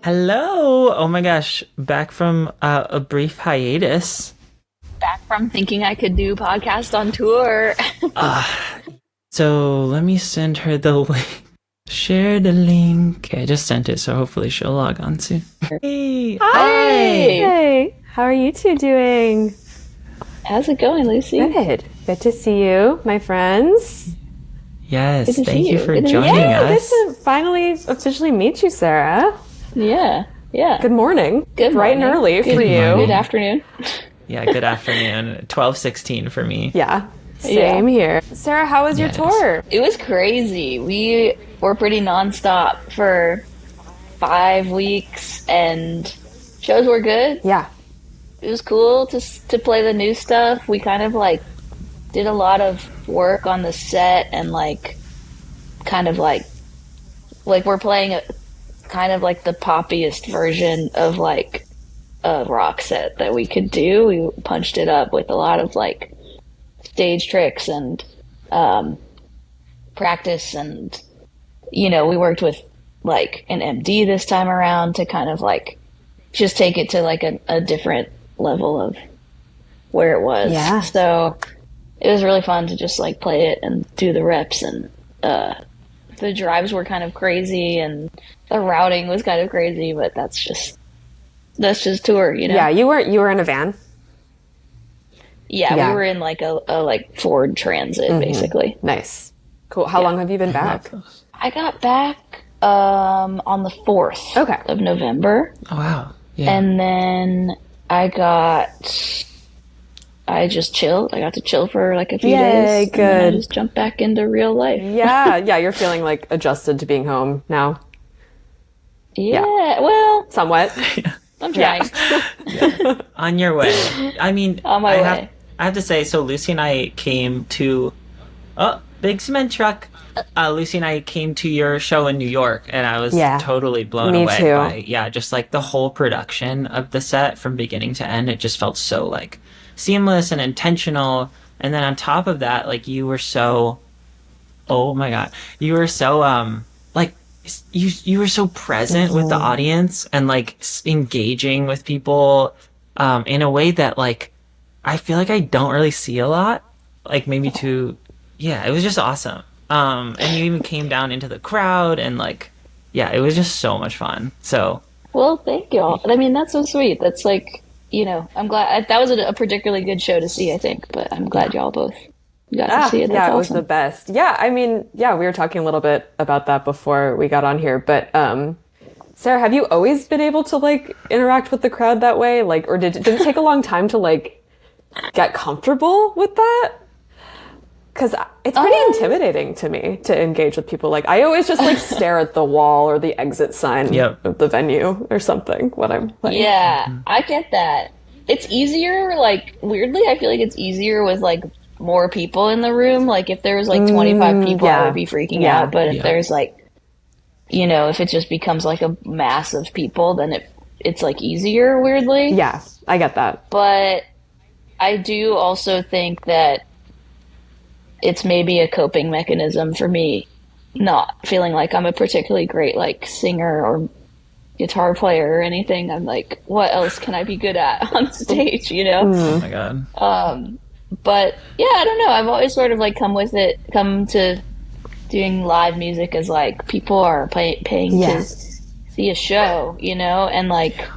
Hello. Oh my gosh. Back from a brief hiatus. Back from thinking I could do podcast on tour. So let me send her the link. Share the link. Okay, I just sent it, so hopefully she'll log on soon. Hey. Hi. Hey, how are you two doing? How's it going, Lucie? Good. Good to see you, my friends. Yes, Good to thank see you you. for Good to- joining Good us. to finally officially meet you, Sarah. Yeah. Good morning. Good Bright and morning. early Good for you. Good afternoon. Yeah, good afternoon. 12:16 for me. Yeah, same here. Sarah, how was your Yes. tour? It was crazy. We were pretty nonstop for 5 weeks, and shows were good. Yeah. It was cool to play the new stuff. We kind of like did a lot of work on the set, and kind of like we're playing a kind of like the poppiest version of like a rock set that we could do. We punched it up with a lot of like stage tricks and practice, and we worked with like an MD this time around to kind of like just take it to like a different level of where it was. Yeah. So it was really fun to just like play it and do the reps, and the drives were kind of crazy and the routing was kind of crazy, but that's just tour, Yeah, you were in a van. Yeah, Yeah. we were in like a like Ford Transit basically. Nice. Cool. How long have you been back? I got back on the 4th Okay. of November, Oh wow. Yeah. and then I just chilled. I got to chill for like a few Yay, days. And then I good. just jumped back into real life. Yeah, you're feeling like adjusted to being home now. Yeah, well, Somewhat. I'm trying. On your way. I mean, On my way. I have to say, so Lucy and I came to big cement truck. Lucy and I came to your show in New York, and I was Yeah. totally blown Me away too. by just like the whole production of the set from beginning to end. It just felt so like seamless and intentional. And then on top of that, like you were so, oh my god, you were so like you were so present with the audience and like engaging with people in a way that like I feel like I don't really see a lot. Like maybe it was just awesome. And you even came down into the crowd, and like, yeah, it was just so much fun. So, Well, thank y'all. I mean, that's so sweet. That's like, I'm glad that was a particularly good show to see, I think, but I'm glad y'all both got to see it. That's yeah, it was awesome. the best. Yeah, I mean, yeah, we were talking a little bit about that before we got on here, but Sarah, have you always been able to like interact with the crowd that way? Like, or did it take a long time to like get comfortable with that? Because it's pretty intimidating to me to engage with people. Like, I always just like stare at the wall or the exit sign Yep. of the venue or something when I'm playing. Yeah, I get that. It's easier, like, weirdly, I feel like it's easier with, like, more people in the room. Like, if there was, like, 25 people, yeah. I would be freaking Yeah. out. But if Yeah. there's, like, if it just becomes, like, a mass of people, then it's, like, easier, weirdly. Yeah, I get that. But I do also think that it's maybe a coping mechanism for me not feeling like I'm a particularly great, like, singer or guitar player or anything. I'm like, what else can I be good at on stage, oh my god. But yeah, I don't know. I've always sort of like come to doing live music as like people are paying Yeah. to see a show, and like,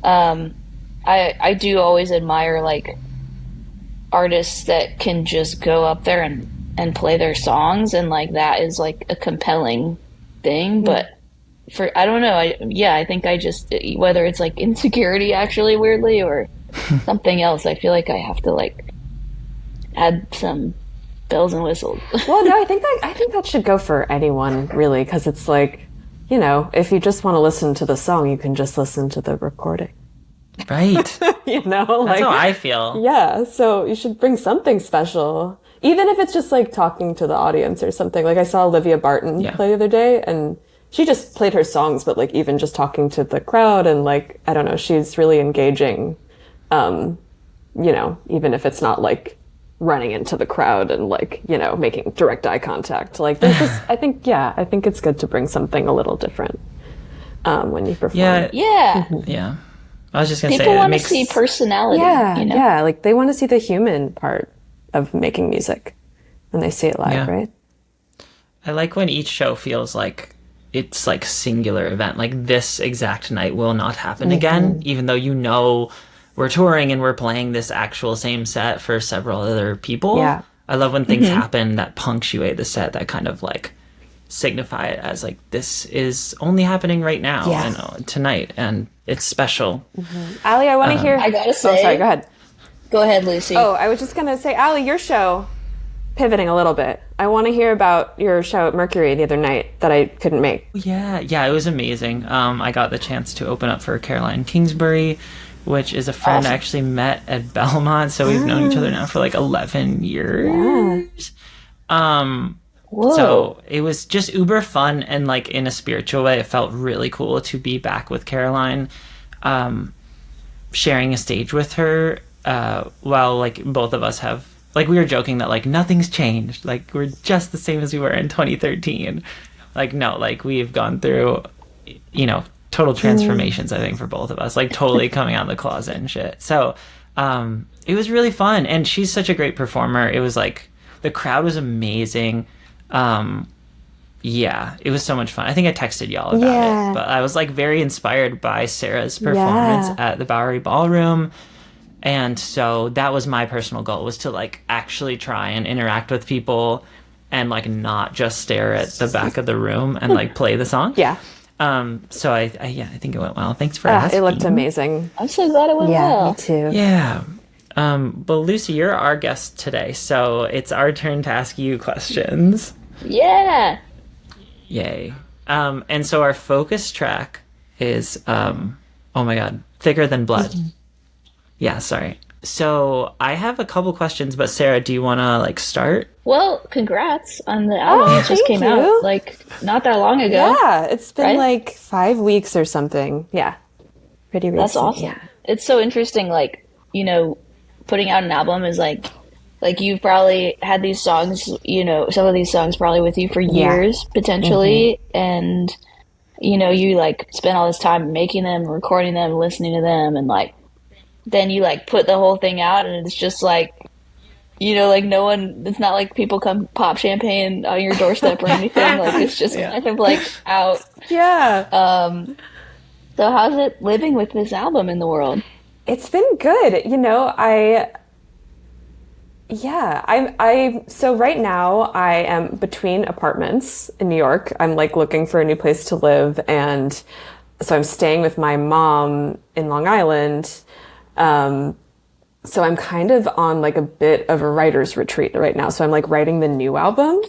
I do always admire like artists that can just go up there and play their songs, and like that is like a compelling thing. But I don't know. I think I just, whether it's like insecurity actually weirdly or something else, I feel like I have to like add some bells and whistles. Well, no, I think that should go for anyone really, because it's like, if you just want to listen to the song, you can just listen to the recording. Right. That's That's how I feel. Yeah, so you should bring something special. Even if it's just like talking to the audience or something. Like I saw Olivia Barton play the other day, and she just played her songs, but like even just talking to the crowd and like, I don't know, she's really engaging, even if it's not like running into the crowd and like, making direct eye contact. Like there's just, I think it's good to bring something a little different. when you perform. Yeah, Yeah. yeah. I was just gonna People say it want to makes see personality, Yeah, you know? yeah. Like they want to see the human part of making music when they see it live, Yeah. right? I like when each show feels like it's like singular event. Like this exact night will not happen again, even though you know we're touring and we're playing this actual same set for several other people. Yeah. I love when things happen that punctuate the set, that kind of like signify it as like this is only happening right now Yeah. and tonight, and it's special. Allie, I want to hear. I gotta Oh, say, sorry. Go ahead. go ahead, Lucy. Oh, I was just gonna say, Allie, your show. Pivoting a little bit, I want to hear about your show at Mercury the other night that I couldn't make. Yeah, it was amazing. I got the chance to open up for Caroline Kingsbury, which is a friend Awesome. I actually met at Belmont, so we've known each other now for like 11 years. Whoa. So it was just uber fun, and like in a spiritual way, it felt really cool to be back with Caroline, sharing a stage with her, while like both of us have, like we were joking that like nothing's changed, like we're just the same as we were in 2013. Like no, like we've gone through, total transformations, I think, for both of us, like totally coming out of the closet and shit. So it was really fun, and she's such a great performer. It was like the crowd was amazing. Yeah, it was so much fun. I think I texted y'all about it, but I was like very inspired by Sarah's performance at the Bowery Ballroom. And so that was my personal goal, was to like actually try and interact with people and like not just stare at the back of the room and like play the song. Yeah. So I think it went well. Thanks for asking. It looked amazing. I'm so glad it went well. Me too. Yeah. But Lucy, you're our guest today, so it's our turn to ask you questions. Yeah. Yay. And so our focus track is, oh my God, Thicker Than Blood. Yeah, sorry. So I have a couple questions, but Sarah, do you want to like start? Well, congrats on the album that just thank came you. out like not that long ago. Yeah, it's been Right? like 5 weeks or something. Yeah. Pretty recent. That's awesome. Yeah. It's so interesting, like, putting out an album is like you've probably had these songs, some of these songs probably with you for years, potentially, and, you like spend all this time making them, recording them, listening to them, and like, then you like put the whole thing out and it's just like, like no one, it's not like people come pop champagne on your doorstep or anything. Like it's just kind of like out. Yeah. So how's it living with this album in the world? It's been good. So right now I am between apartments in New York. I'm like looking for a new place to live. And so I'm staying with my mom in Long Island. So I'm kind of on like a bit of a writer's retreat right now. So I'm like writing the new album.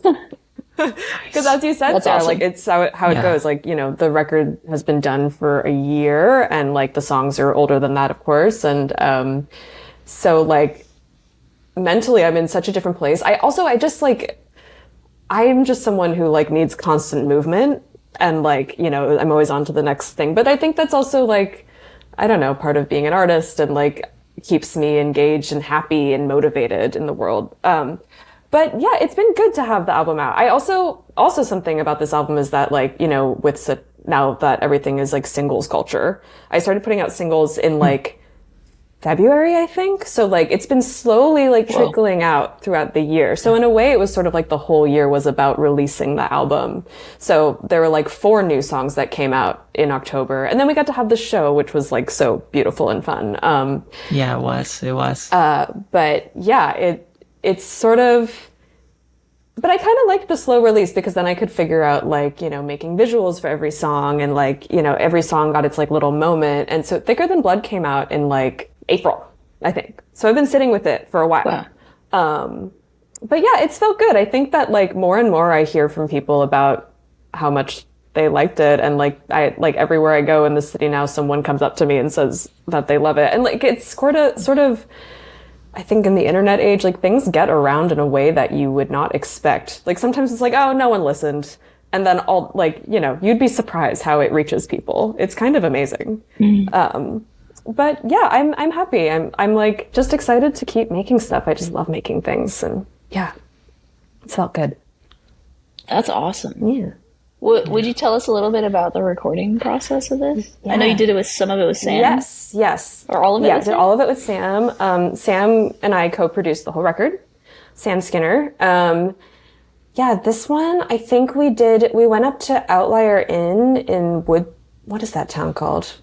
Because as you said, That's Sarah, awesome. like it's how it goes. Like, the record has been done for a year and like the songs are older than that, of course. And, so like mentally I'm in such a different place. I am just someone who like needs constant movement and like, I'm always on to the next thing. But I think that's also like, I don't know, part of being an artist and like keeps me engaged and happy and motivated in the world. But yeah, it's been good to have the album out. I also something about this album is that like, now that everything is like singles culture, I started putting out singles in like February, I think. So like it's been slowly like trickling out throughout the year. So in a way it was sort of like the whole year was about releasing the album. So there were like 4 new songs that came out in October. And then we got to have the show, which was like so beautiful and fun. Yeah, it was. But yeah, it's sort of, but I kind of liked the slow release because then I could figure out like, making visuals for every song and like, every song got its like little moment. And so Thicker Than Blood came out in like April, I think. So I've been sitting with it for a while. Wow. But yeah, it's felt good. I think that like more and more I hear from people about how much they liked it. And like, everywhere I go in the city now, someone comes up to me and says that they love it. And like, it's sort of, I think in the internet age, like things get around in a way that you would not expect. Like sometimes it's like, oh, no one listened. And then all like, you'd be surprised how it reaches people. It's kind of amazing. But yeah, I'm happy. I'm like just excited to keep making stuff. I just love making things. And yeah, it felt good. That's awesome. Yeah. Would you tell us a little bit about the recording process of this? I know you Yeah. did it with some of it with Sam, Yes. or all of it Yeah, with did Sam. all of it with Sam. Sam and I co-produced the whole record. Sam Skinner. Yeah, this one, I think we went up to Outlier Inn in what is that town called?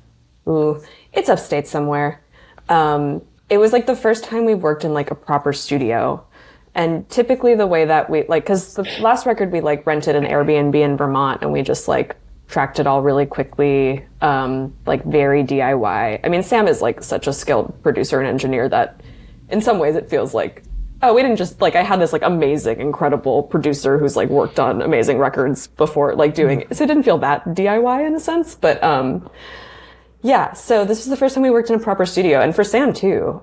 Ooh, it's upstate somewhere. It was like the first time we worked in like a proper studio. And typically the way that we like, cause the last record we like rented an Airbnb in Vermont and we just like tracked it all really quickly, like very DIY. I mean, Sam is like such a skilled producer and engineer that in some ways it feels like, oh, we didn't just like, I had this like amazing, incredible producer who's like worked on amazing records before like doing it. So it didn't feel that DIY in a sense, but, yeah, so this was the first time we worked in a proper studio, and for Sam too,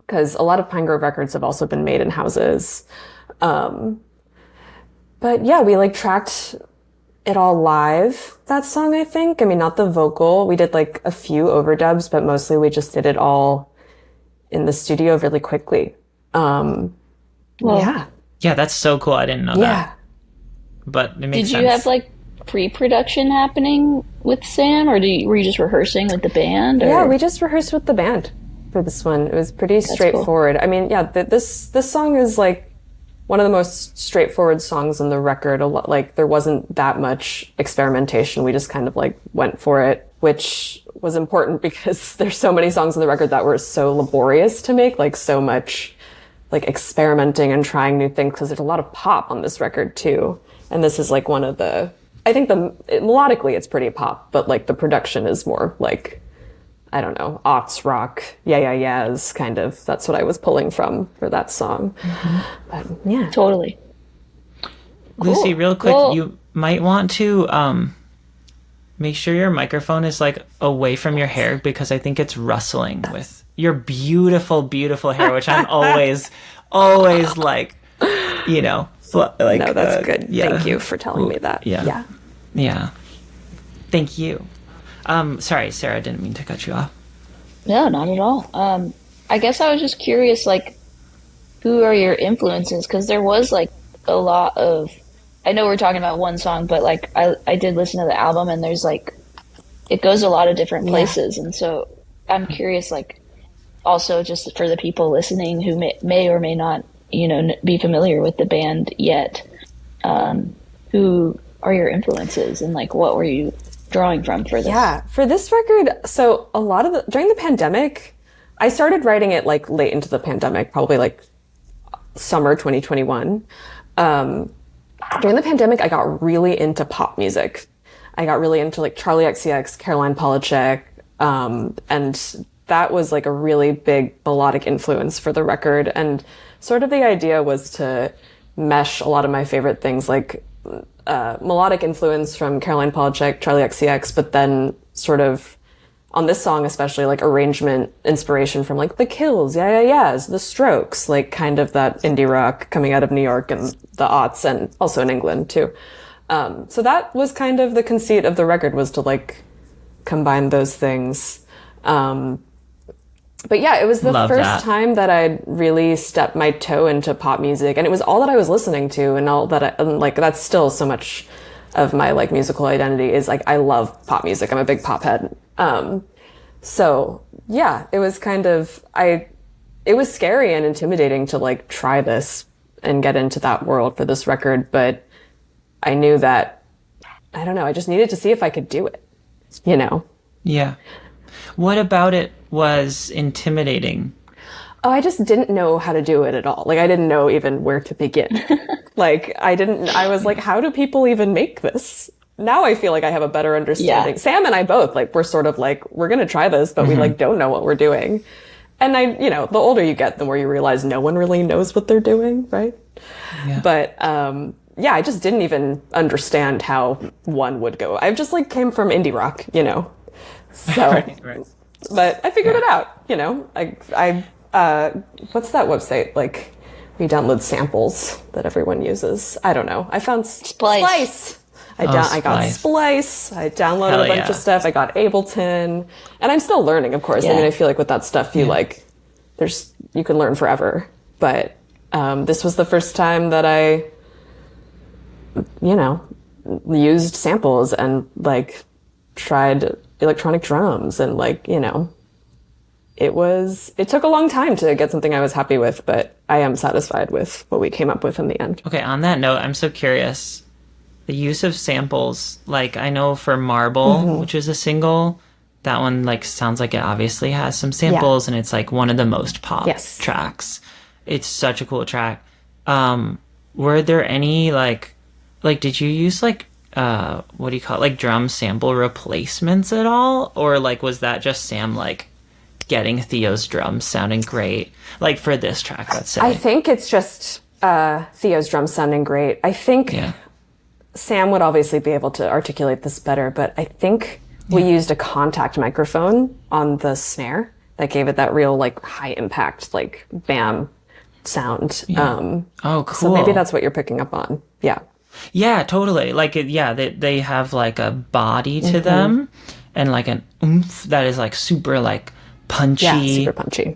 because a lot of Pine Grove records have also been made in houses. But yeah, we like tracked it all live, that song, I think. I mean, not the vocal. We did like a few overdubs, but mostly we just did it all in the studio really quickly. Well, Yeah. Yeah, that's so cool. I didn't know Yeah. that. But it makes did sense. you have like pre-production happening with Sam, or were you just rehearsing with the band? Or? Yeah, we just rehearsed with the band for this one. It was pretty straightforward. I mean, yeah, this song is like one of the most straightforward songs on the record. A lot, like there wasn't that much experimentation. We just kind of like went for it, which was important because there's so many songs on the record that were so laborious to make, like so much like experimenting and trying new things because there's a lot of pop on this record too. And this is like one of the, I think melodically it's pretty pop, but like the production is more like, I don't know, aughts rock, yeahs kind of. That's what I was pulling from for that song. But yeah. Totally. Lucy, real quick, Well- you might want to make sure your microphone is like away from your hair because I think it's rustling with your beautiful, beautiful hair, which I'm always like, you know, like. No, that's good. Yeah. Thank you for telling me that. Yeah. Yeah. Thank you. Sorry, Sarah, I didn't mean to cut you off. No, not at all. I guess I was just curious, like, who are your influences? Because there was like a lot of. I know we're talking about one song, but like I did listen to the album, and there's like it goes a lot of different places, and so I'm curious, like, also just for the people listening who may or may not, you know, be familiar with the band yet, who are your influences, and like what were you drawing from for this? Yeah, for this record, so a lot of during the pandemic, I started writing it like late into the pandemic, probably like summer 2021. During the pandemic, I got really into pop music. I got really into like Charlie XCX, Caroline Polachek, and that was like a really big melodic influence for the record. And sort of the idea was to mesh a lot of my favorite things, like melodic influence from Caroline Polachek, Charlie XCX, but then sort of on this song especially like arrangement inspiration from like the Kills, Yeahs, the Strokes, like kind of that indie rock coming out of New York and the aughts and also in England too. So that was kind of the conceit of the record, was to like combine those things. But yeah, it was the first time that I'd really stepped my toe into pop music, and it was all that I was listening to, and all that and like that's still so much of my like musical identity is like I love pop music. I'm a big pop head. So yeah, it was kind of it was scary and intimidating to like try this and get into that world for this record, but I knew that I don't know, I just needed to see if I could do it, you know. Yeah. What about it was intimidating? Oh, I just didn't know how to do it at all. Like, I didn't know even where to begin. I was like, how do people even make this? Now I feel like I have a better understanding. Yeah. Sam and I both, like, we're sort of like, we're going to try this, but we like don't know what we're doing. And you know, the older you get, the more you realize no one really knows what they're doing, right? Yeah. But, yeah, I just didn't even understand how one would go. I just like came from indie rock, you know? So, Right. but I figured it out, you know? What's that website? Like, we download samples that everyone uses. I don't know. I found Splice. I got Splice. I downloaded Hell a bunch of stuff. I got Ableton. And I'm still learning, of course. I mean, I feel like with that stuff, you you can learn forever. But this was the first time that I, you know, used samples and like tried electronic drums and like, it took a long time to get something I was happy with, but I am satisfied with what we came up with in the end. Okay, on that note, I'm so curious. The use of samples, like I know for Marble, which is a single, that one like sounds like it obviously has some samples and it's like one of the most pop tracks. It's such a cool track. Were there any like did you use like what do you call it, like drum sample replacements at all, or like was that just Sam like getting Theo's drums sounding great, like for this track, let's say? I think it's just Theo's drums sounding great. I think Sam would obviously be able to articulate this better, but I think we used a contact microphone on the snare that gave it that real like high impact like bam sound. Oh, cool. So maybe that's what you're picking up on. Yeah, totally. Like, they have like a body to them and like an oomph that is like super like punchy,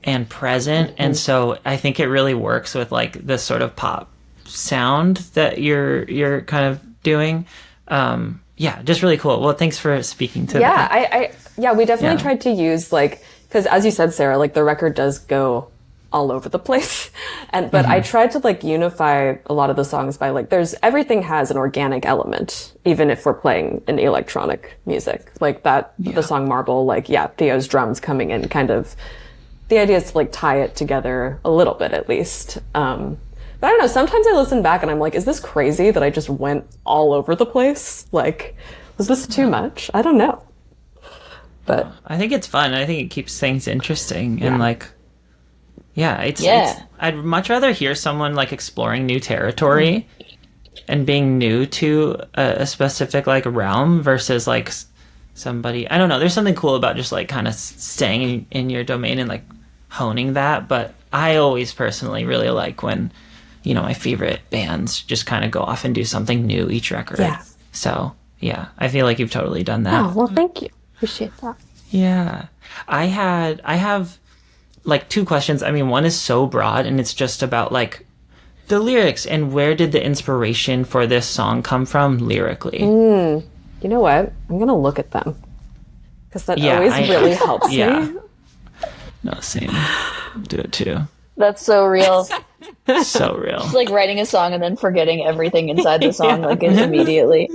and present. And so I think it really works with like this sort of pop sound that you're kind of doing. Just really cool. Well, thanks for speaking to that. We definitely tried to use like, because as you said, Sarah, like the record does go all over the place. But I tried to like unify a lot of the songs by like, everything has an organic element, even if we're playing an electronic music like that. The song Marble, like, Theo's drums coming in kind of, the idea is to like tie it together a little bit at least. But I don't know, sometimes I listen back and I'm like, is this crazy that I just went all over the place? Like, was this too much? I don't know. But I think it's fun. I think it keeps things interesting and like, it's I'd much rather hear someone like exploring new territory and being new to a specific like realm versus like somebody, I don't know, there's something cool about just like kind of staying in your domain and like honing that. But I always personally really like when, my favorite bands just kind of go off and do something new each record. So I feel like you've totally done that. Oh, well, thank you. Appreciate that. Yeah. I have like two questions. I mean, one is so broad and it's just about like the lyrics and where did the inspiration for this song come from lyrically? You know what? I'm going to look at them because that always really helps me. No, same. Do it too. That's so real. So real. It's like writing a song and then forgetting everything inside the song like immediately.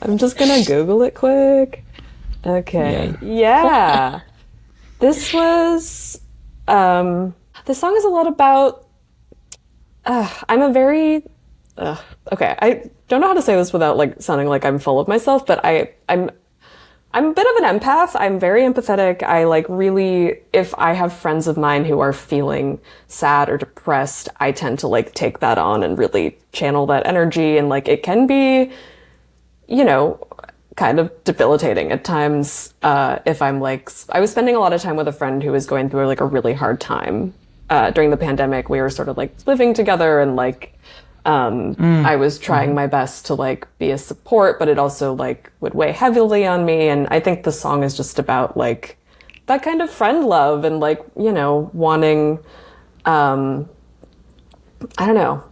I'm just going to Google it quick. Okay. Yeah. This was, this song is a lot about, I'm a very, okay, I don't know how to say this without like sounding like I'm full of myself, but I'm a bit of an empath. I'm very empathetic. I like really, if I have friends of mine who are feeling sad or depressed, I tend to like take that on and really channel that energy. And like, it can be, kind of debilitating at times. If I'm like, I was spending a lot of time with a friend who was going through like a really hard time during the pandemic. We were sort of like living together and like, I was trying my best to like be a support, but it also like would weigh heavily on me. And I think the song is just about like that kind of friend love and like, wanting, I don't know,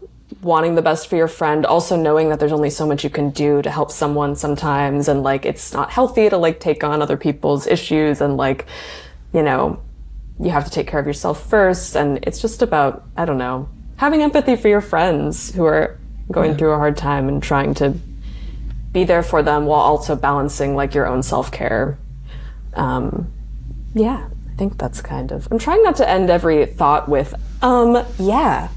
wanting the best for your friend, also knowing that there's only so much you can do to help someone sometimes. And like, it's not healthy to like take on other people's issues and like, you have to take care of yourself first. And it's just about, I don't know, having empathy for your friends who are going through a hard time and trying to be there for them while also balancing like your own self-care. I think that's kind of, I'm trying not to end every thought with, yeah.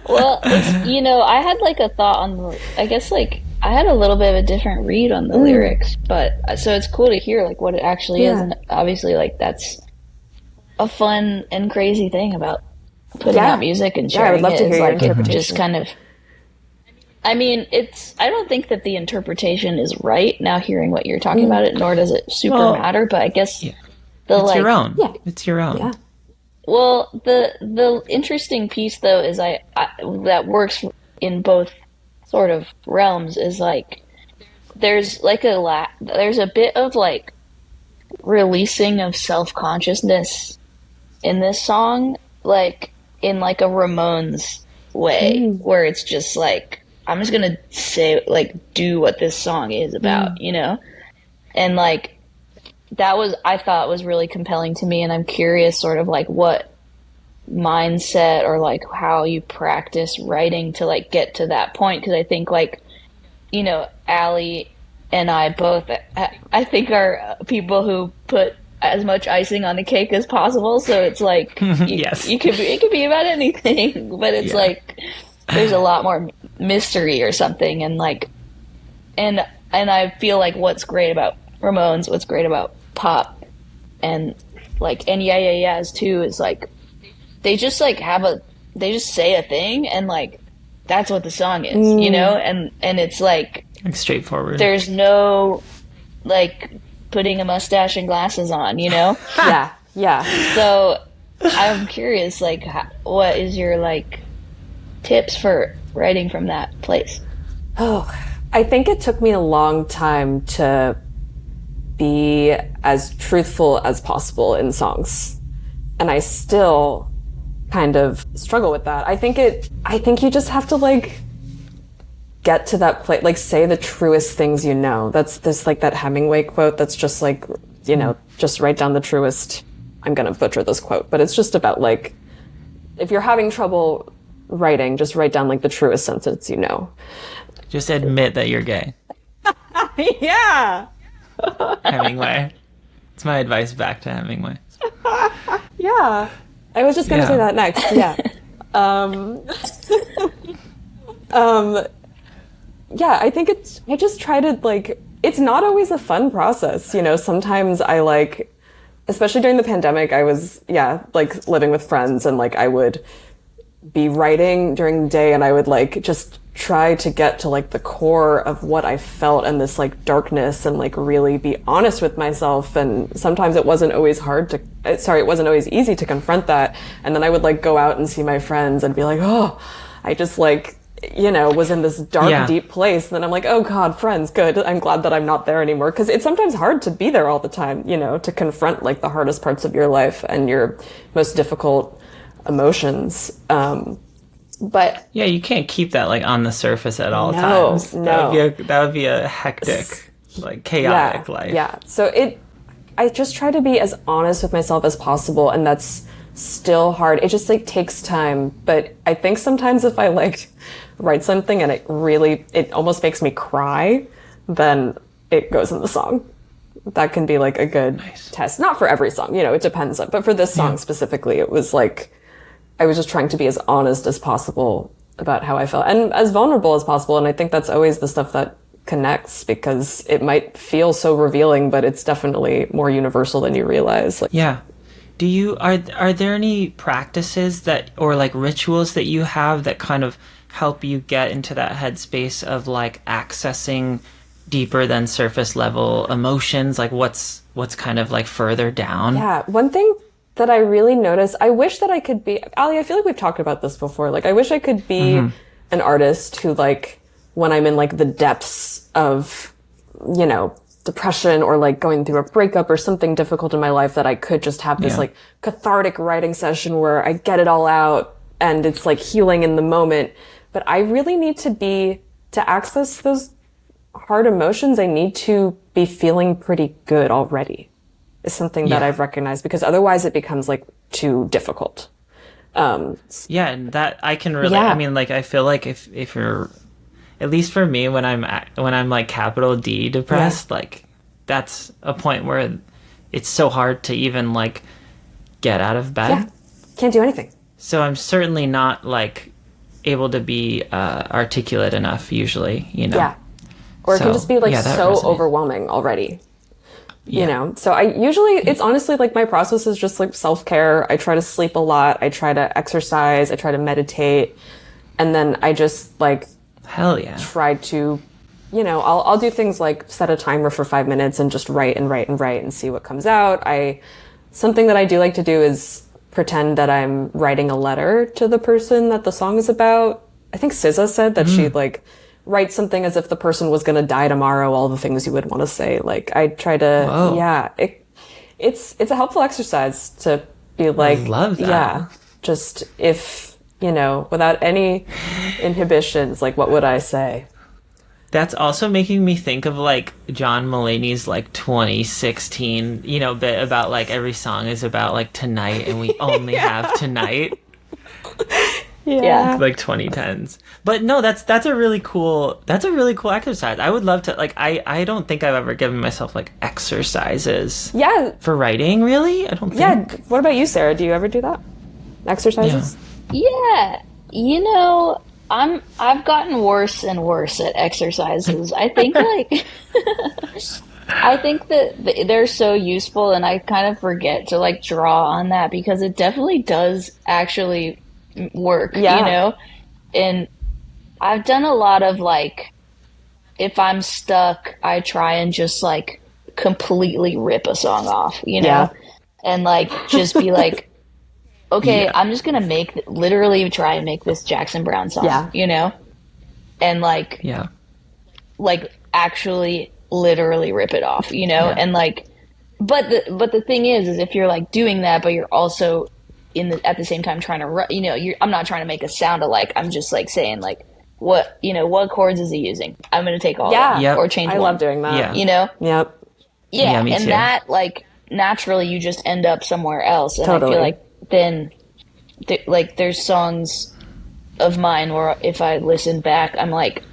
Well, I had like a thought on I guess like I had a little bit of a different read on the lyrics, but so it's cool to hear like what it actually is, and obviously like that's a fun and crazy thing about putting out music and sharing I would love it. to hear your Like it interpretation. just kind of, I mean, I don't think that the interpretation is right now hearing what you're talking about it, nor does it super matter, but I guess the it's like your own. It's your own. Well, the interesting piece though is I that works in both sort of realms is like there's like there's a bit of like releasing of self-consciousness in this song, like in like a Ramones way, where it's just like I'm just gonna say like do what this song is about, you know? And like that was I thought was really compelling to me, and I'm curious sort of like what mindset or like how you practice writing to like get to that point, because I think like, you know, Allie and I both I think are people who put as much icing on the cake as possible, so it's like Yes. you could be, it could be about anything, but it's Yeah. like there's a lot more mystery or something, and like and I feel like what's great about Ramones, what's great about pop, and like and yeah yeah yeahs too, is like they just like they just say a thing, and like that's what the song is, you know, and it's like Like straightforward. there's no like putting a mustache and glasses on, you know. Yeah, yeah. So I'm curious, like, what is your like tips for writing from that place? Oh, I think it took me a long time to be as truthful as possible in songs. And I still kind of struggle with that. I think you just have to like get to that place, like say the truest things you know. That's this like that Hemingway quote that's just like, you know, just write down the truest. I'm going to butcher this quote, but it's just about like, if you're having trouble writing, just write down like the truest sentence you know. Just admit that you're gay. Yeah. Hemingway. It's my advice back to Hemingway. Yeah. I was just going to Yeah. say that next. Yeah. Yeah, I think I just try to like, it's not always a fun process. You know, sometimes I like, especially during the pandemic, I was, yeah, like living with friends, and like I would be writing during the day, and I would like just try to get to like the core of what I felt and this like darkness, and like really be honest with myself. And sometimes it wasn't always it wasn't always easy to confront that. And then I would like go out and see my friends and be like, oh, I just like, you know, was in this dark, Yeah. deep place. And then I'm like, oh God, friends, good. I'm glad that I'm not there anymore. Cause it's sometimes hard to be there all the time, you know, to confront like the hardest parts of your life and your most difficult emotions. But Yeah, you can't keep that like on the surface at all No, times. no. That would be a hectic, like chaotic life. yeah. So I just try to be as honest with myself as possible, and that's still hard. It just like takes time. But I think sometimes if I like write something and it almost makes me cry, then it goes in the song. That can be like a good test. Not for every song, you know, it depends. But for this song specifically, it was like, I was just trying to be as honest as possible about how I felt and as vulnerable as possible. And I think that's always the stuff that connects, because it might feel so revealing, but it's definitely more universal than you realize. Like, Yeah. Are there any practices that or like rituals that you have that kind of help you get into that headspace of like accessing deeper than surface level emotions? Like what's kind of like further down? yeah, one thing that I really notice, I wish that I could be, Ali, I feel like we've talked about this before. Like, I wish I could be an artist who, like, when I'm in, like, the depths of, you know, depression or, like, going through a breakup or something difficult in my life, that I could just have this, like, cathartic writing session where I get it all out and it's, like, healing in the moment. But I really need to access those hard emotions, I need to be feeling pretty good already. Is something that I've recognized, because otherwise it becomes like too difficult. Yeah, and that I can relate. Yeah. I mean, like I feel like if you're, at least for me, when I'm like capital D depressed, like that's a point where it's so hard to even like get out of bed. Yeah, can't do anything. So I'm certainly not like able to be articulate enough usually, you know. Yeah, or it can So, just be like yeah, that so resonates. overwhelming already. Yeah. You know, so I usually, it's honestly like my process is just like self-care. I try to sleep a lot. I try to exercise. I try to meditate. And then I just like Hell yeah. try to, you know, I'll do things like set a timer for 5 minutes and just write and write and write and see what comes out. Something that I do like to do is pretend that I'm writing a letter to the person that the song is about. I think SZA said that she'd like write something as if the person was going to die tomorrow, all the things you would want to say. Like I try to, Whoa. yeah, it's a helpful exercise to be like, love that. yeah, just if you know, without any inhibitions, like, what would I say? That's also making me think of like John Mulaney's like 2016, you know, bit about like every song is about like tonight and we only have tonight, Yeah. like 2010s. But no, that's a really cool exercise. I would love to like I don't think I've ever given myself like exercises Yeah. for writing, really. I don't think. Yeah. What about you, Sarah? Do you ever do that? Exercises? Yeah. You know, I've gotten worse and worse at exercises. I think like I think that they're so useful, and I kind of forget to like draw on that because it definitely does actually work, Yeah. you know? And I've done a lot of like, if I'm stuck, I try and just like completely rip a song off, you know? Yeah. And like just be like, okay, Yeah. I'm just gonna literally try and make this Jackson Brown song, Yeah. you know? And Yeah. like actually literally rip it off, you know? Yeah. And like, but the thing is if you're like doing that, but you're also at the same time trying to, you know, I'm not trying to make a sound alike. I'm just like saying like, what chords is he using? I'm going to take all of Yeah. them Yep. or change I one, love doing that. Yeah. you know? Yep. Yeah. me and too. that like naturally you just end up somewhere else. And Totally. I feel like then like there's songs of mine where if I listen back, I'm like,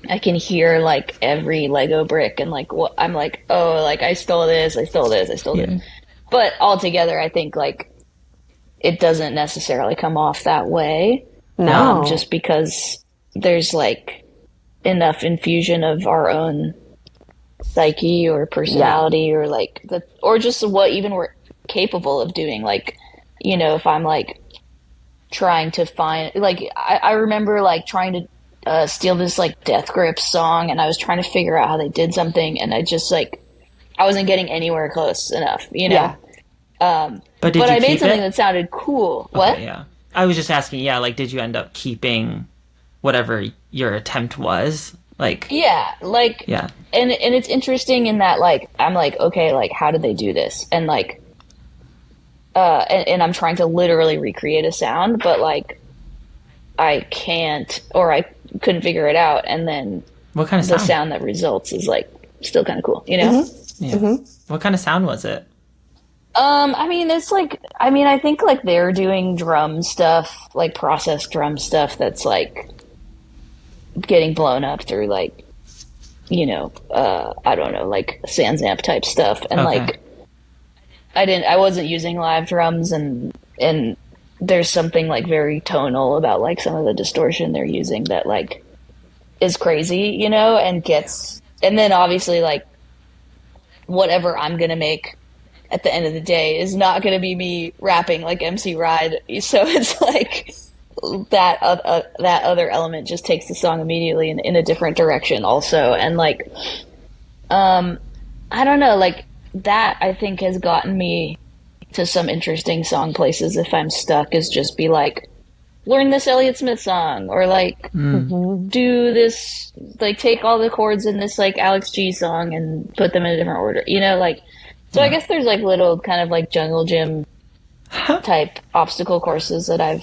I can hear like every Lego brick and like what I'm like, oh, like I stole this. But altogether, I think like it doesn't necessarily come off that way. No. Just because there's like enough infusion of our own psyche or personality or like or just what even we're capable of doing. Like, you know, if I'm like trying to find, like, I remember like trying to steal this like Death Grips song, and I was trying to figure out how they did something, and I just like I wasn't getting anywhere close enough, you know. Yeah. But did But you I made keep something it? that sounded cool. What? Okay, yeah. I was just asking, yeah, like did you end up keeping whatever your attempt was? Like Yeah, like yeah. and it's interesting in that like I'm like, okay, like how did they do this? And like and I'm trying to literally recreate a sound, but like I can't or I couldn't figure it out, and then What kind of the sound? sound that results is like still kind of cool, you know? Yeah. What kind of sound was it? I mean, it's like, I mean, I think like they're doing drum stuff, like processed drum stuff that's like getting blown up through like, you know, I don't know, like Sansamp type stuff. And Okay. like, I wasn't using live drums, and there's something like very tonal about like some of the distortion they're using that like is crazy, you know, and then obviously like whatever I'm gonna make at the end of the day is not going to be me rapping like MC Ride. So it's like that other element just takes the song immediately in a different direction also. And like, I don't know, like that I think has gotten me to some interesting song places if I'm stuck, is just be like, learn this Elliott Smith song, or like do this, like take all the chords in this like Alex G song and put them in a different order, you know, like. So I guess there's like little kind of like jungle gym type obstacle courses that I've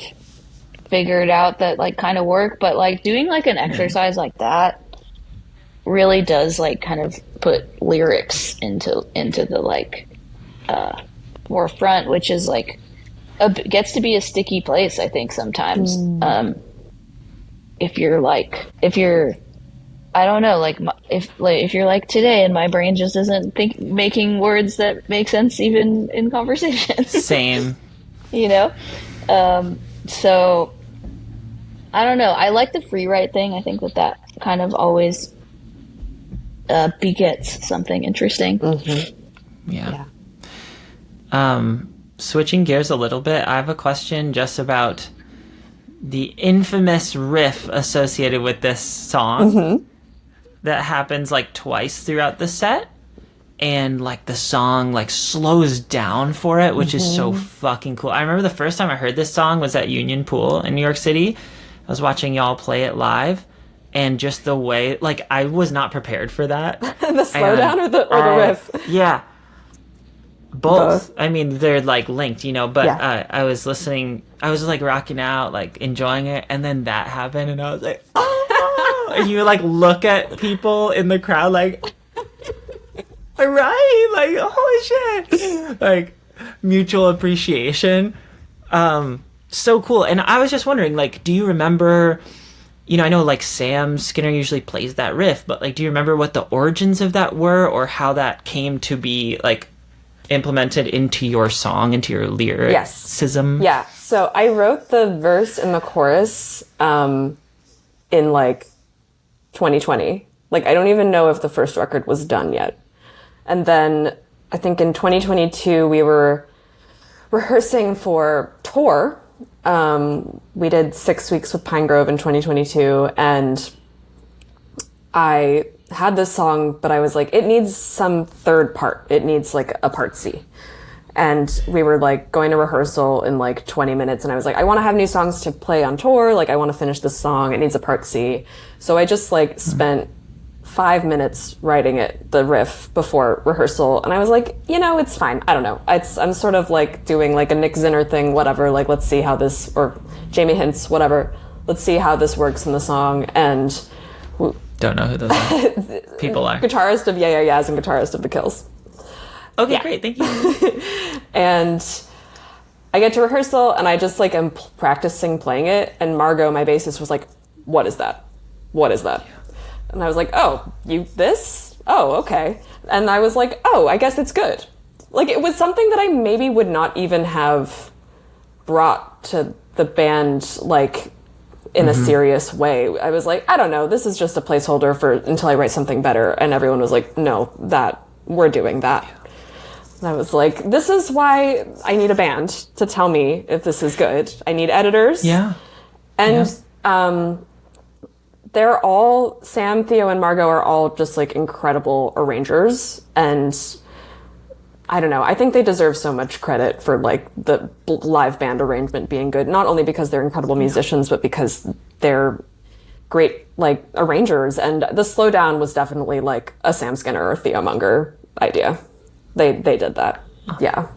figured out that like kind of work, but like doing like an exercise like that really does like kind of put lyrics into the like forefront, which is like gets to be a sticky place, I think sometimes. If you're I don't know, like if you're like today and my brain just isn't making words that make sense even in conversation. Same. You know? So I don't know. I like the free write thing. I think that kind of always begets something interesting. Yeah. Switching gears a little bit, I have a question just about the infamous riff associated with this song that happens like twice throughout the set, and like the song like slows down for it, which is so fucking cool. I remember the first time I heard this song was at Union Pool in New York City. I was watching y'all play it live, and just the way, like, I was not prepared for that. The slowdown or the riff? Yeah. Both. I mean, they're like linked, but Yeah. I was listening, I was like rocking out, like enjoying it, and then that happened, and I was like, oh! And you like look at people in the crowd, like, all right, like, holy shit, like mutual appreciation. So cool. And I was just wondering, like, do you remember? I know like Sam Skinner usually plays that riff, but like, do you remember what the origins of that were, or how that came to be like implemented into your song, into your lyricism? Yeah. So I wrote the verse and the chorus in like 2020. Like, I don't even know if the first record was done yet. And then I think in 2022 we were rehearsing for tour. We did 6 weeks with Pine Grove in 2022, and I had this song, but I was like, it needs some third part. It needs like a part C. And we were like going to rehearsal in like 20 minutes, and I was like, I want to have new songs to play on tour. Like, I want to finish this song. It needs a part C. So I just like spent 5 minutes writing it, the riff, before rehearsal. And I was like, it's fine. I don't know. I'm sort of like doing like a Nick Zinner thing, whatever. Like, let's see how this, or Jamie Hintz, whatever. Let's see how this works in the song. And Don't know who those people are. Guitarist of Yeah Yeah Yeahs and guitarist of The Kills. Okay, Yeah. great. Thank you. And I get to rehearsal, and I just like am practicing playing it. And Margot, my bassist, was like, "What is that? What is that?" And I was like, "Oh, this? Oh, okay." And I was like, "Oh, I guess it's good." Like, it was something that I maybe would not even have brought to the band, like, in a serious way. I was like, I don't know, this is just a placeholder for until I write something better. And everyone was like, no, we're doing that. And I was like, this is why I need a band to tell me if this is good. I need editors. Yeah. And they're all, Sam, Theo, and Margot are all just like incredible arrangers. And I don't know, I think they deserve so much credit for like the live band arrangement being good, not only because they're incredible musicians, but because they're great like arrangers. And the slowdown was definitely like a Sam Skinner or Theo Munger idea. They did that. Yeah.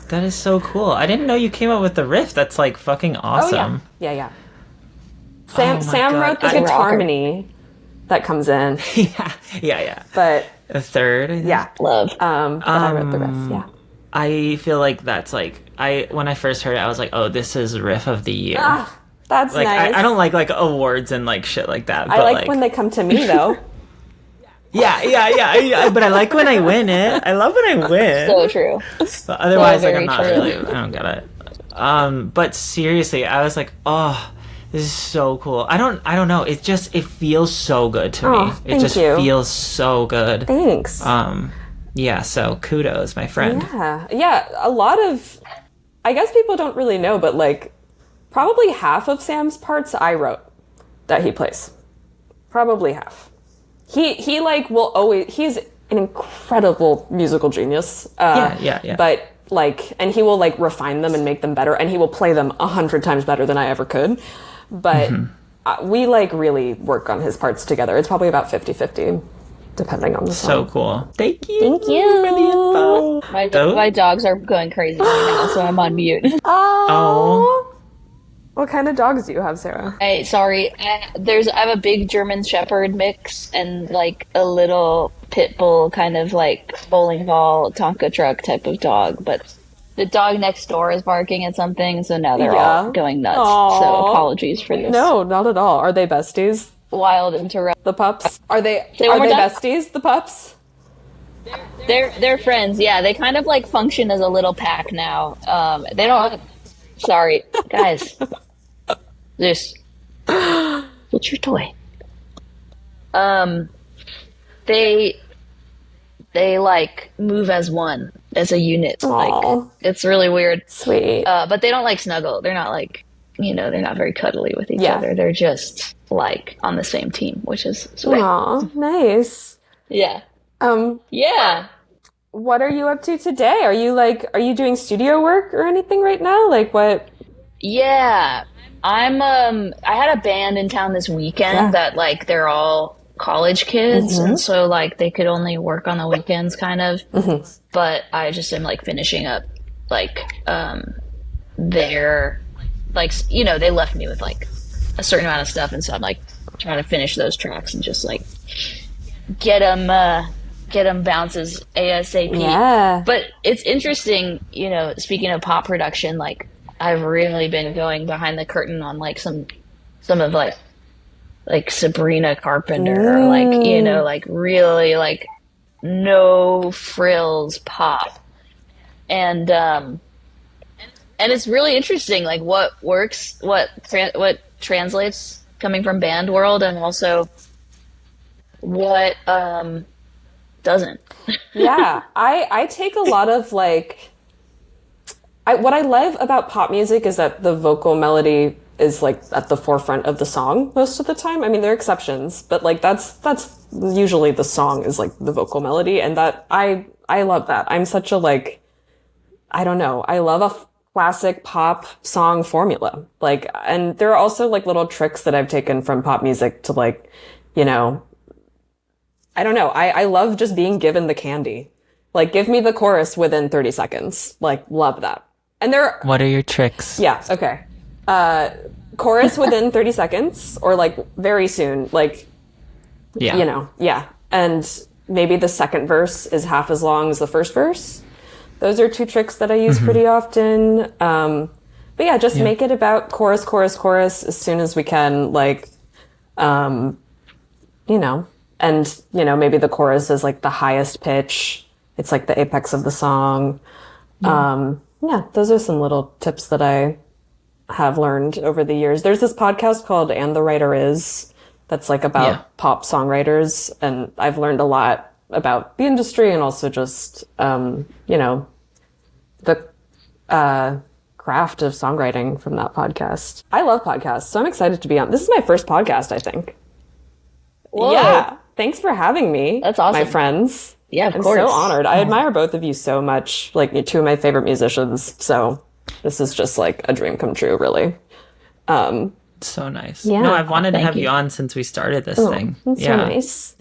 That is so cool. I didn't know you came up with the riff. That's like fucking awesome. Oh, yeah. Oh my Sam God. wrote the guitar harmony that comes in. Yeah. But A third. yeah. Love. But I wrote the riff, yeah. I feel like that's like when I first heard it, I was like, oh, this is riff of the year. That's like nice. I don't like awards and like shit like that. I But like when they come to me though. Yeah. But I like when I win it. I love when I win. So true. But otherwise, So like, very I'm not true. really. I don't get it. But seriously, I was like, oh, this is so cool. I don't know. It feels so good to me. It thank just you. feels so good. Thanks. Yeah. So kudos, my friend. Yeah. A lot of, I guess people don't really know, but like probably half of Sam's parts I wrote that he plays. Probably half. He like will always, he's an incredible musical genius. Yeah. But like, and he will like refine them and make them better, and he will play them 100 times better than I ever could. But we like really work on his parts together. It's probably about 50-50, depending on the song. So cool. Thank you. Thank you. For the info. My dogs are going crazy right now, so I'm on mute. Oh. What kind of dogs do you have, Sarah? I have a big German Shepherd mix and like a little pit bull, kind of like bowling ball Tonka truck type of dog. But the dog next door is barking at something, so now they're all going nuts. Aw. So apologies for this. No, not at all. Are they besties? Wild interrupt. The pups? Are they Say one more time? besties, the pups? They're friends. Yeah, they kind of like function as a little pack now. They don't. Sorry, guys. What's your toy? They like move as one, as a unit. Aw. Like, it's really weird. Sweet. But they don't like snuggle. They're not like, they're not very cuddly with each Yeah. other. They're just like on the same team, which is sweet. Aw, nice. Yeah. Um, Yeah. what are you up to today? Are you doing studio work or anything right now? Like what? Yeah. I had a band in town this weekend Yeah. that like they're all college kids, and so like they could only work on the weekends, kind of. But I just am like finishing up like their like they left me with like a certain amount of stuff, and so I'm like trying to finish those tracks and just like get them bounces ASAP. Yeah. But it's interesting, speaking of pop production, like I've really been going behind the curtain on like some of like Sabrina Carpenter, or like like really like no frills pop, and it's really interesting like what works, what translates coming from band world, and also what doesn't. Yeah, I take a lot of like what I love about pop music is that the vocal melody is like at the forefront of the song most of the time. I mean, there are exceptions, but like that's usually the song is like the vocal melody, and that I love that. I'm such a like, I don't know, I love a classic pop song formula. Like, and there are also like little tricks that I've taken from pop music to like, I don't know. I love just being given the candy. Like, give me the chorus within 30 seconds. Like, love that. And What are your tricks? Yeah, okay. Chorus within 30 seconds, or like very soon. Like, Yeah. yeah. And maybe the second verse is half as long as the first verse. Those are two tricks that I use pretty often. But yeah, just make it about chorus, chorus, chorus as soon as we can. Like, and, maybe the chorus is like the highest pitch. It's like the apex of the song. Yeah, those are some little tips that I have learned over the years. There's this podcast called And the Writer Is that's like about pop songwriters. And I've learned a lot about the industry and also just, the craft of songwriting from that podcast. I love podcasts, so I'm excited to be on. This is my first podcast, I think. Whoa. Yeah. Thanks for having me. That's awesome. My friends. Yeah, of I'm course. so honored. I admire both of you so much. Like, you're two of my favorite musicians. So this is just like a dream come true, really. So nice. Yeah. No, I've wanted to Thank have you you. on since we started this thing. That's so nice.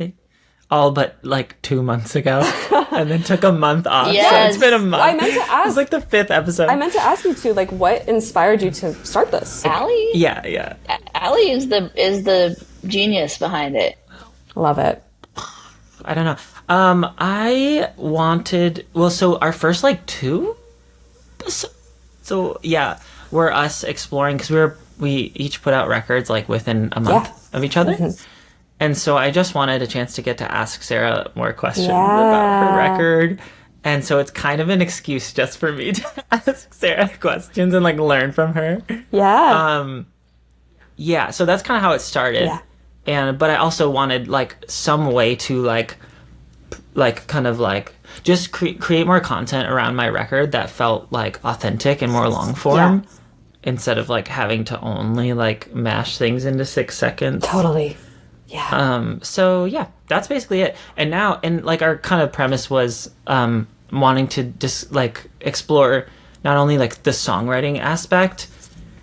All but like 2 months ago, and then took a month off. So Yes. it's been a month. I meant to It was ask. like the 5th episode. I meant to ask you too. Like, what inspired you to start this? Allie? Yeah. Allie is the genius behind it. Love it. I don't know. I wanted. Well, so our first like 2. So yeah, were us exploring because we each put out records like within a month of each other. And so I just wanted a chance to get to ask Sarah more questions about her record. And so it's kind of an excuse just for me to ask Sarah questions and like learn from her. Yeah. Yeah, so that's kind of how it started. Yeah. But I also wanted like some way to like kind of like just create more content around my record that felt like authentic and more long form instead of like having to only like mash things into 6 seconds. Totally. Yeah. So yeah, that's basically it. And now, and like our kind of premise was wanting to just like explore not only like the songwriting aspect,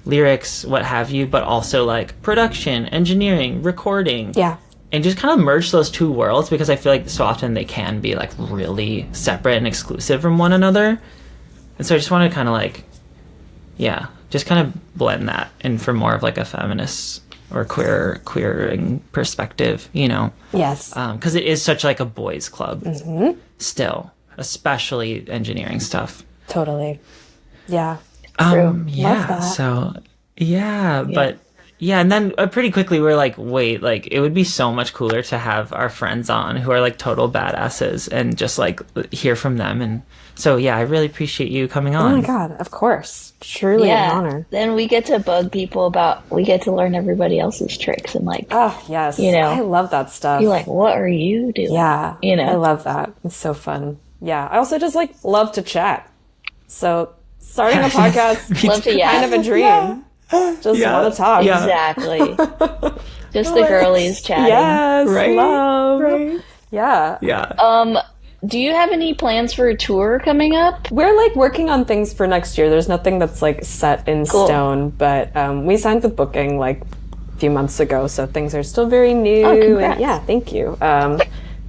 lyrics, what have you, but also like production, engineering, recording. Yeah. And just kind of merge those two worlds because I feel like so often they can be like really separate and exclusive from one another. And so I just want to kind of like, just kind of blend that in for more of like a feminist or queering perspective, Yes. because it is such like a boys club still, especially engineering stuff. Totally. Yeah. True. Yeah. Love that. So but and then pretty quickly we're like, wait, like it would be so much cooler to have our friends on who are like total badasses and just like hear from them. And so I really appreciate you coming on. Oh my God. Of course. Truly an honor. Then we get to bug people we get to learn everybody else's tricks and like, Oh, yes. I love that stuff. you're like, what are you doing? Yeah. You know? I love that. It's so fun. Yeah. I also just like love to chat. So starting a podcast, Love to kind of a dream. Just want to talk. Yeah. Exactly. Just the girlies chatting. Yes. Right. Love. Right. Yeah. Yeah. Do you have any plans for a tour coming up? We're like working on things for next year. There's nothing that's like set in stone, but we signed with Booking like a few months ago, so things are still very new. Oh, congrats. And yeah, thank you.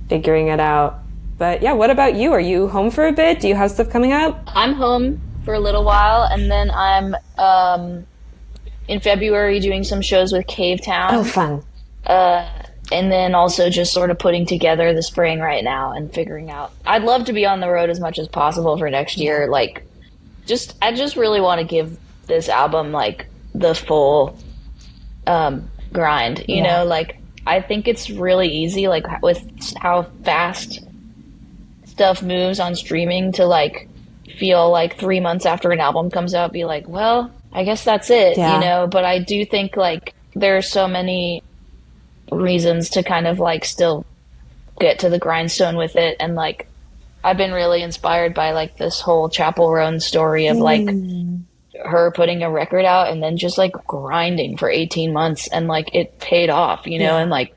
Figuring it out. But yeah, what about you? Are you home for a bit? Do you have stuff coming up? I'm home for a little while, and then I'm in February doing some shows with Cave Town. Oh, fun. And then also just sort of putting together the spring right now and figuring out. I'd love to be on the road as much as possible for next year. Like, I just really want to give this album like the full grind. You know, like I think it's really easy, like with how fast stuff moves on streaming, to like feel like 3 months after an album comes out, be like, well, I guess that's it. You know. But I do think like there are so many reasons to kind of like still get to the grindstone with it, and like I've been really inspired by like this whole Chapel Roan story of like her putting a record out and then just like grinding for 18 months, and like it paid off, you know. And like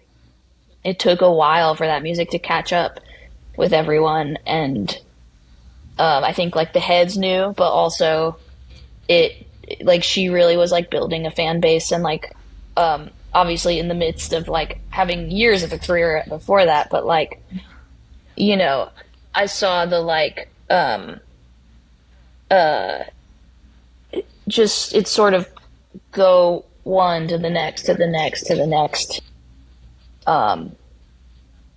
it took a while for that music to catch up with everyone, and I think like the heads knew, but also it like she really was like building a fan base, and like obviously in the midst of like having years of a career before that, but like, you know, I saw the like just it sort of go one to the next to the next to the next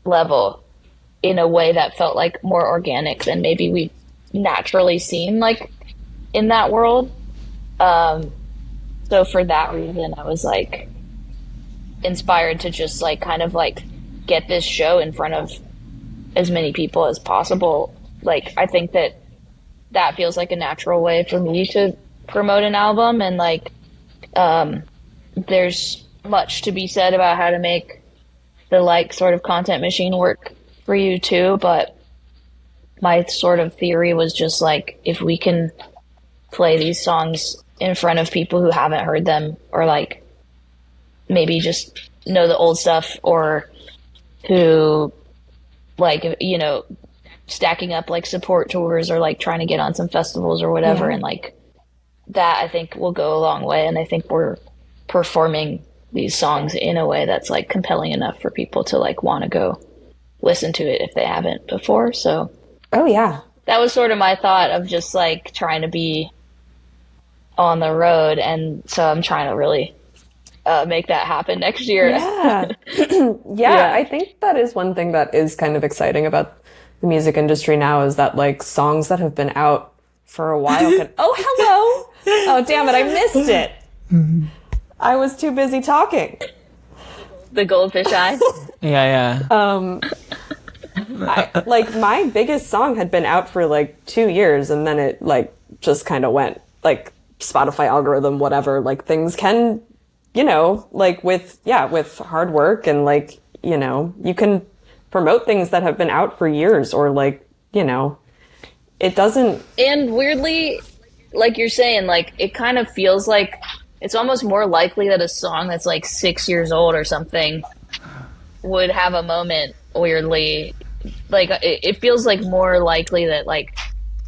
level in a way that felt like more organic than maybe we naturally seen like in that world. So for that reason, I was like inspired to just like kind of like get this show in front of as many people as possible. Like I think that feels like a natural way for me to promote an album, and like there's much to be said about how to make the like sort of content machine work for you too, but my sort of theory was just like, if we can play these songs in front of people who haven't heard them, or like maybe just know the old stuff, or who like, you know, stacking up like support tours or like trying to get on some festivals or whatever. And like that I think will go a long way. And I think we're performing these songs in a way that's like compelling enough for people to like want to go listen to it if they haven't before. So that was sort of my thought of just like trying to be on the road, and so I'm trying to really make that happen next year. Yeah, I think that is one thing that is kind of exciting about the music industry now, is that like songs that have been out for a while can oh hello oh damn it, I missed it. I was too busy talking. The goldfish eye. Yeah. Like my biggest song had been out for like 2 years, and then it like just kind of went like Spotify algorithm, whatever. Like things can, you know, like with hard work and like, you know, you can promote things that have been out for years, or like, you know, it doesn't. And weirdly, like you're saying, like it kind of feels like it's almost more likely that a song that's like 6 years old or something would have a moment, weirdly. Like it feels like more likely that like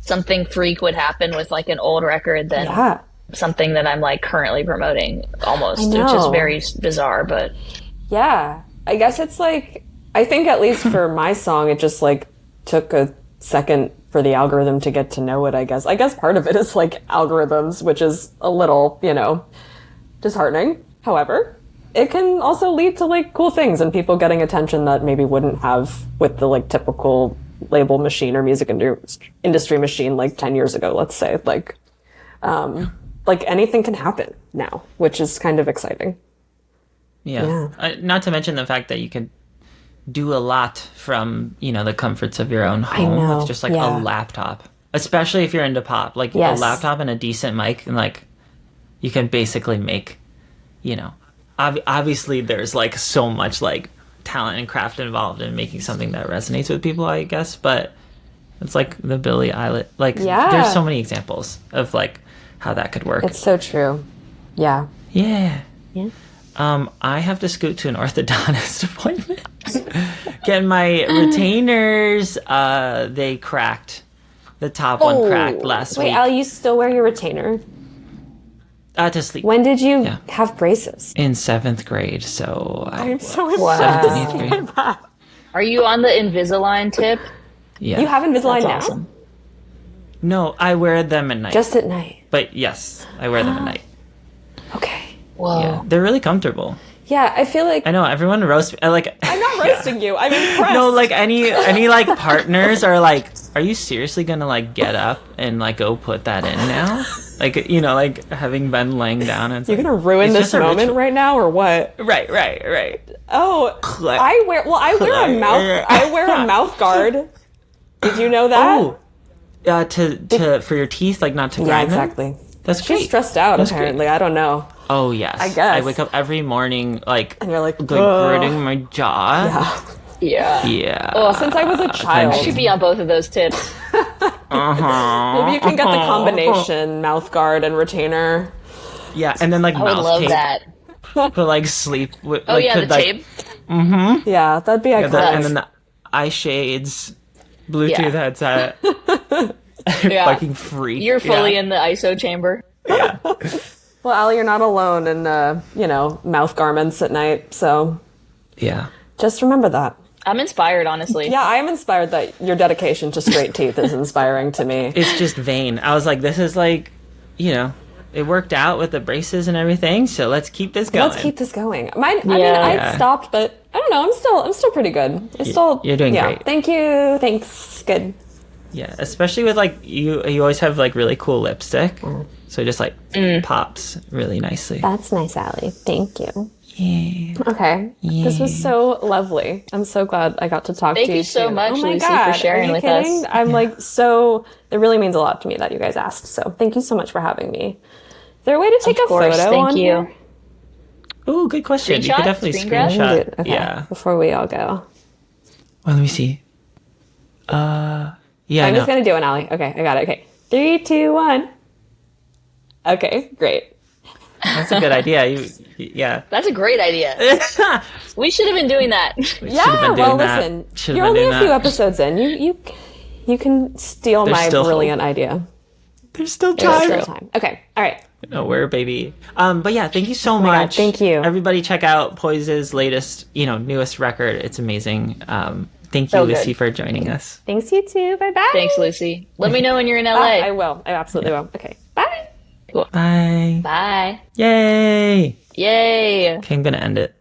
something freak would happen with like an old record than something that I'm like currently promoting, almost, which is very bizarre. But yeah, I guess it's like, I think at least for my song, it just like took a second for the algorithm to get to know it, I guess. I guess part of it is like algorithms, which is a little, you know, disheartening. However, it can also lead to like cool things and people getting attention that maybe wouldn't have with the like typical label machine or music industry machine like 10 years ago, let's say. Like anything can happen now, which is kind of exciting. Yeah. Not to mention the fact that you can do a lot from, you know, the comforts of your own home with just like a laptop, especially if you're into pop. Like a laptop and a decent mic, and like you can basically make, you know, obviously there's like so much like talent and craft involved in making something that resonates with people, I guess, but it's like the Billie Eilish, like there's so many examples of like how that could work. It's so true. Yeah. I have to scoot to an orthodontist appointment. Get my retainers. They cracked. The top one cracked last week. Wait, Al, you still wear your retainer? To sleep. When did you Yeah. have braces? In 7th grade, so I'm so Wow. 7th and 8th grade. Are you on the Invisalign tip? Yeah. You have Invisalign That's now? awesome. No, I wear them at night. Just at night. But yes, I wear them at night. Okay. Whoa. Yeah, they're really comfortable. Yeah, I feel like I know everyone roasts me. Like I'm not roasting you. I'm impressed. no, like any like partners are like, are you seriously gonna like get up and like go put that in now? Like like having been laying down and it's you're like, gonna ruin it's this just a moment ritual. right now, or what? Right. Oh, Click. I wear a mouth guard. Did you know that? Oh, to for your teeth, like not to yeah, grind them? exactly. That's She's great. stressed out. That's Apparently, I don't know. Oh yes, I guess. I wake up every morning like And you're like, gritting my jaw. Yeah. Yeah. Well, since I was a child, I should be on both of those tips. maybe you can get the combination mouth guard and retainer. Yeah, and then like I would mouth love tape that. to like sleep with. Oh like, yeah, could, the like, tape. Yeah, that'd be iconic. and then the eye shades, Bluetooth Yeah. headset. Yeah. Fucking freak. You're fully in the ISO chamber. Well, Allie, you're not alone in mouth garments at night, so Yeah. just remember that. I'm inspired, honestly. Yeah, I am inspired that your dedication to straight teeth is inspiring to me. It's just vain. I was like, this is like, it worked out with the braces and everything, so let's keep this going. Let's keep this going. I mean, Yeah. I stopped, but I don't know. I'm still pretty good. You're doing great. Thank you. Thanks. Good. Yeah, especially with like you always have like really cool lipstick, so it just like pops really nicely. That's nice, Allie. Thank you. Yeah. Okay. This was so lovely. I'm so glad I got to talk Thank to you. you so too. much, oh my Lucie, for God. sharing Are you with kidding? us. I'm like so. It really means a lot to me that you guys asked. So thank you so much for having me. Is there a way to take Of a course, photo thank on you. here? Oh, good question. You Screenshot? could definitely Screen grab? screenshot. Okay. Yeah. Before we all go, Well, let me see. Yeah, I'm I just know. gonna do an Allie. Okay, I got it. Okay, 3, 2, 1. Okay, great. That's a good idea. Yeah. That's a great idea. We should have been doing that. Yeah. Well, listen. You're only a few episodes in. You can steal There's my still brilliant idea. There's still There's time. still time. Okay. All right. No, we're a baby. But yeah, thank you so my God, much. thank you. Everybody check out Poise's latest, newest record. It's amazing. Thank you, So good. Lucie, for joining us. Thanks, you too. Bye bye. Thanks, Lucie. Let me know when you're in LA. I will. I absolutely will. Okay. Bye. Bye. Bye. Yay. Yay. Okay, I'm gonna end it.